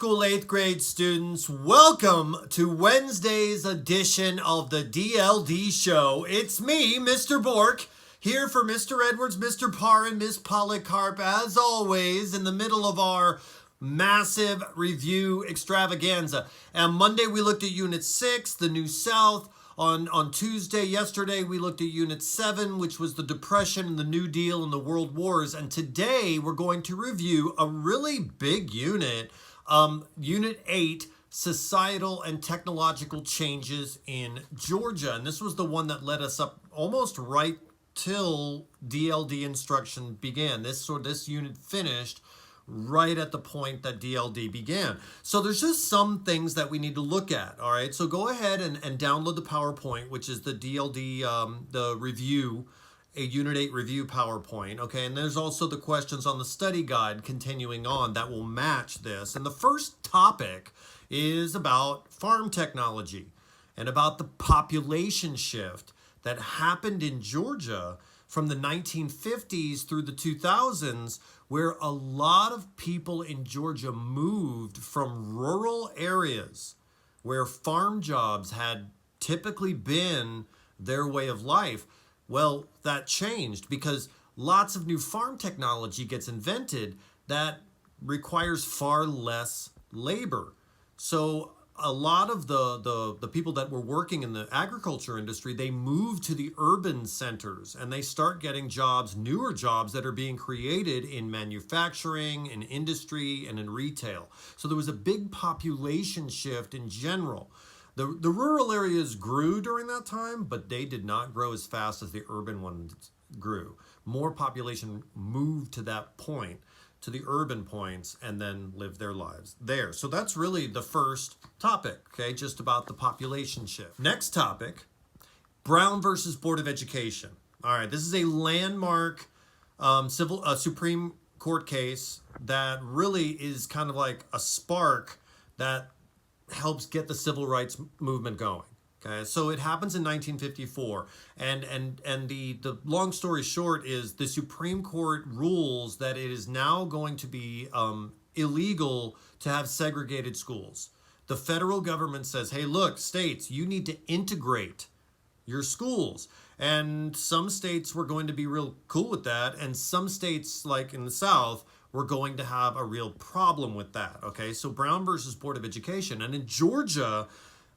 school 8th grade students, welcome to Wednesday's edition of the DLD show. It's me, Mr. Bork, here for Mr. Edwards, Mr. Parr, and Miss Polycarp, as always, in the middle of our massive review extravaganza. And Monday we looked at Unit 6, the New South. On Tuesday, yesterday, we looked at Unit 7, which was the Depression and the New Deal and the World Wars. And today, we're going to review a really big unit, Unit 8, Societal and Technological Changes in Georgia. And this was the one that led us up almost right till DLD instruction began. This unit finished right at the point that DLD began. So there's just some things that we need to look at, all right? So go ahead and download the PowerPoint, which is the DLD, the review, a Unit 8 review PowerPoint, okay? And there's also the questions on the study guide continuing on that will match this. And the first topic is about farm technology and about the population shift that happened in Georgia from the 1950s through the 2000s, where a lot of people in Georgia moved from rural areas where farm jobs had typically been their way of life. Well, that changed because lots of new farm technology gets invented that requires far less labor. So a lot of the people that were working in the agriculture industry, they moved to the urban centers and they start getting jobs, newer jobs that are being created in manufacturing, in industry, and in retail. So there was a big population shift in general. The rural areas grew during that time, but they did not grow as fast as the urban ones grew. More population moved to that point, to the urban points, and then live their lives there. So that's really the first topic, okay, just about the population shift. Next topic, Brown versus Board of Education. All right, this is a landmark Supreme Court case that really is kind of like a spark that helps get the civil rights movement going. Okay, so it happens in 1954, and the long story short is the Supreme Court rules that it is now going to be illegal to have segregated schools. The federal government says, hey, look, states, you need to integrate your schools. And some states were going to be real cool with that, and some states, like in the South, were going to have a real problem with that. Okay, so Brown versus Board of Education. And in Georgia,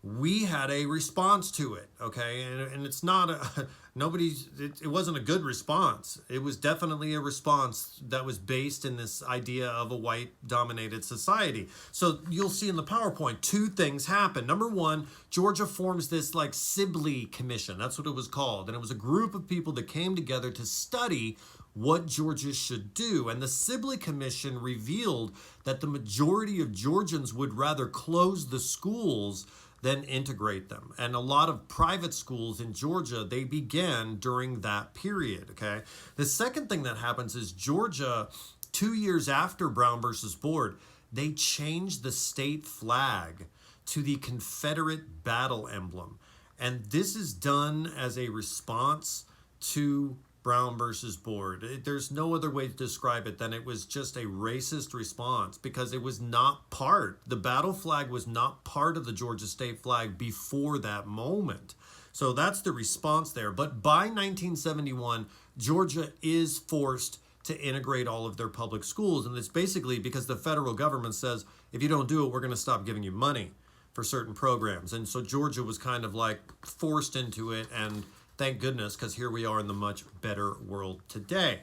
we had a response to it, okay? And it's not it wasn't a good response. It was definitely a response that was based in this idea of a white-dominated society. So you'll see in the PowerPoint, two things happen. Number one, Georgia forms this like Sibley Commission. That's what it was called. And it was a group of people that came together to study what Georgia should do. And the Sibley Commission revealed that the majority of Georgians would rather close the schools than integrate them. And a lot of private schools in Georgia, they began during that period, okay? The second thing that happens is Georgia, 2 years after Brown versus Board, they changed the state flag to the Confederate battle emblem. And this is done as a response to Brown versus Board. There's no other way to describe it than it was just a racist response because it was not the battle flag was not part of the Georgia state flag before that moment. So that's the response there. But by 1971, Georgia is forced to integrate all of their public schools. And it's basically because the federal government says, if you don't do it, we're going to stop giving you money for certain programs. And so Georgia was kind of like forced into it, and thank goodness, because here we are in the much better world today.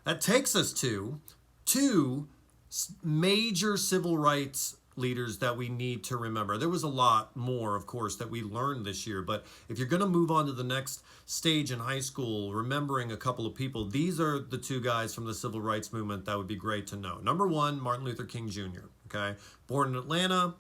That takes us to two major civil rights leaders that we need to remember. There was a lot more, of course, that we learned this year, but if you're going to move on to the next stage in high school, remembering a couple of people, these are the two guys from the civil rights movement that would be great to know. Number one, Martin Luther King Jr., okay? Born in Atlanta,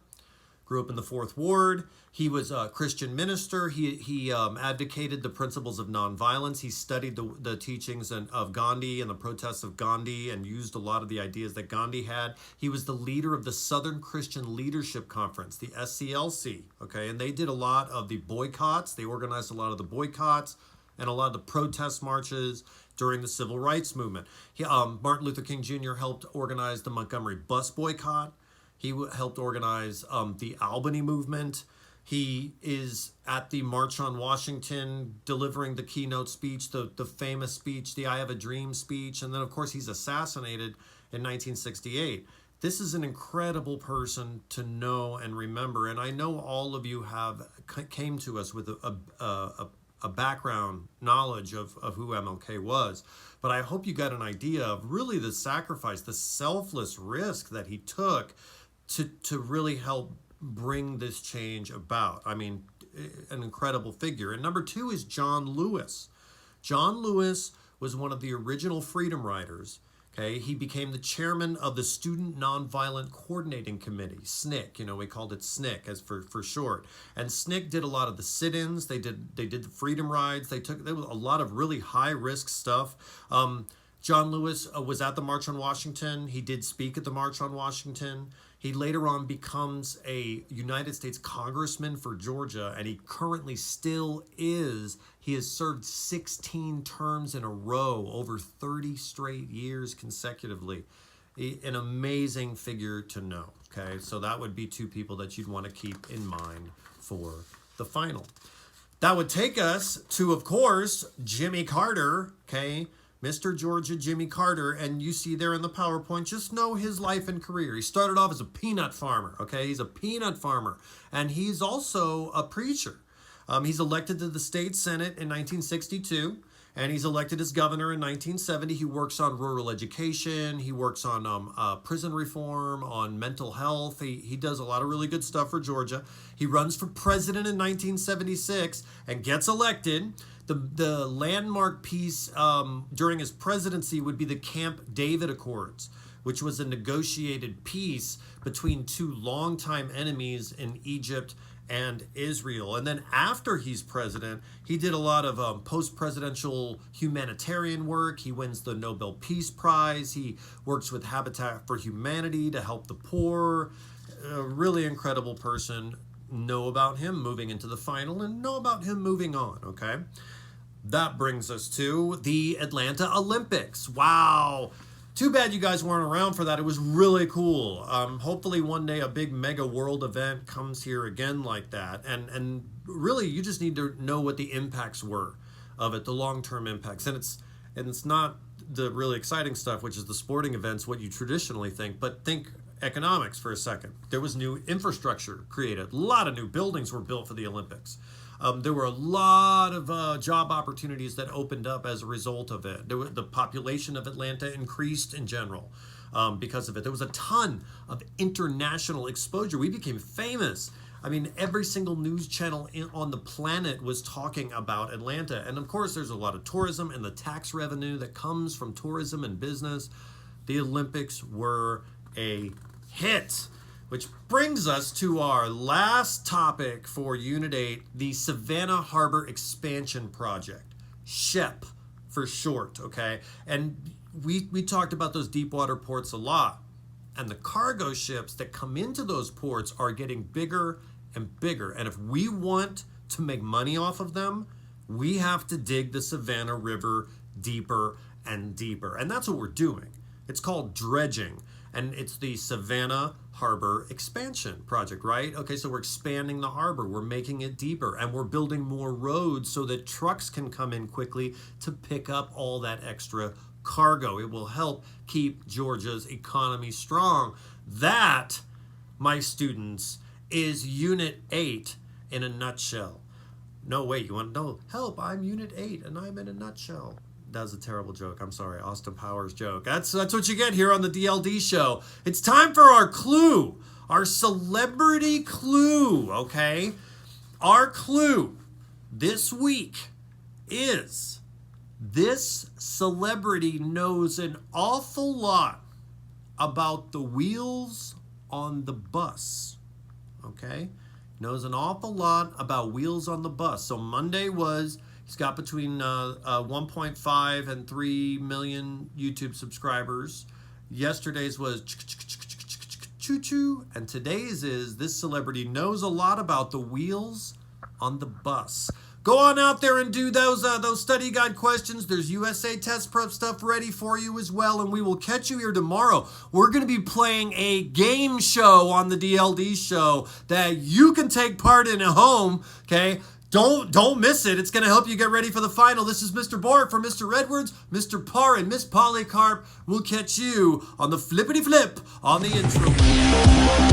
grew up in the 4th Ward. He was a Christian minister. He advocated the principles of nonviolence. He studied the teachings of Gandhi and the protests of Gandhi and used a lot of the ideas that Gandhi had. He was the leader of the Southern Christian Leadership Conference, the SCLC, okay? And they did a lot of the boycotts. They organized a lot of the boycotts and a lot of the protest marches during the civil rights movement. Martin Luther King Jr. helped organize the Montgomery bus boycott. He helped organize the Albany movement. He is at the March on Washington delivering the keynote speech, the famous speech, the I Have a Dream speech. And then, of course, he's assassinated in 1968. This is an incredible person to know and remember. And I know all of you came to us with a background knowledge of who MLK was. But I hope you got an idea of really the sacrifice, the selfless risk that he took to really help bring this change about. I mean, an incredible figure. And number 2 is John Lewis. John Lewis was one of the original Freedom Riders. Okay, he became the chairman of the Student Nonviolent Coordinating Committee, SNCC. You know, we called it SNCC as for short. And SNCC did a lot of the sit-ins. They did the Freedom Rides. There was a lot of really high-risk stuff. John Lewis was at the March on Washington. He did speak at the March on Washington. He later on becomes a United States congressman for Georgia, and he currently still is. He has served 16 terms in a row, over 30 straight years consecutively. An amazing figure to know, okay? So that would be 2 people that you'd want to keep in mind for the final. That would take us to, of course, Jimmy Carter, okay? Mr. Georgia Jimmy Carter, and you see there in the PowerPoint, just know his life and career. He started off as a peanut farmer, okay? He's a peanut farmer, and he's also a preacher. He's elected to the state senate in 1962, and he's elected as governor in 1970. He works on rural education. He works on prison reform, on mental health. He does a lot of really good stuff for Georgia. He runs for president in 1976 and gets elected. The landmark piece during his presidency would be the Camp David Accords, which was a negotiated peace between 2 longtime enemies in Egypt and Israel. And then after he's president, he did a lot of post-presidential humanitarian work. He wins the Nobel Peace Prize. He works with Habitat for Humanity to help the poor. A really incredible person. Know about him moving into the final and know about him moving on, okay? That brings us to the Atlanta Olympics. Wow. Too bad you guys weren't around for that. It was really cool. Hopefully one day a big mega world event comes here again like that. And really you just need to know what the impacts were of it, the long-term impacts. And it's not the really exciting stuff, which is the sporting events, what you traditionally think, but think economics for a second. There was new infrastructure created. A lot of new buildings were built for the Olympics. There were a lot of job opportunities that opened up as a result of it. The population of Atlanta increased in general because of it. There was a ton of international exposure. We became famous. I mean, every single news channel on the planet was talking about Atlanta. And of course, there's a lot of tourism and the tax revenue that comes from tourism and business. The Olympics were a hit. Which brings us to our last topic for Unit 8, the Savannah Harbor Expansion Project, SHEP for short, okay? And we talked about those deep water ports a lot. And the cargo ships that come into those ports are getting bigger and bigger. And if we want to make money off of them, we have to dig the Savannah River deeper and deeper. And that's what we're doing. It's called dredging. And it's the Savannah Harbor Expansion Project, right? Okay, so we're expanding the harbor, we're making it deeper, and we're building more roads so that trucks can come in quickly to pick up all that extra cargo. It will help keep Georgia's economy strong. That, my students, is Unit 8 in a nutshell. No, wait, you want to know? Help, I'm Unit 8 and I'm in a nutshell. That was a terrible joke. I'm sorry. Austin Powers joke. That's what you get here on the DLD show. It's time for our clue. Our celebrity clue, okay? Our clue this week is this celebrity knows an awful lot about the wheels on the bus, okay? Knows an awful lot about wheels on the bus. So Monday was... He's got between 1.5 and 3 million YouTube subscribers. Yesterday's was choo-choo, and today's is this celebrity knows a lot about the wheels on the bus. go on out there and do those study guide questions. There's USA test prep stuff ready for you as well, and we will catch you here tomorrow. We're going to be playing a game show on the DLD show that you can take part in at home, okay? Don't miss it. It's going to help you get ready for the final. This is Mr. Bork for Mr. Edwards, Mr. Parr, and Miss Polycarp. We'll catch you on the flippity flip on the intro.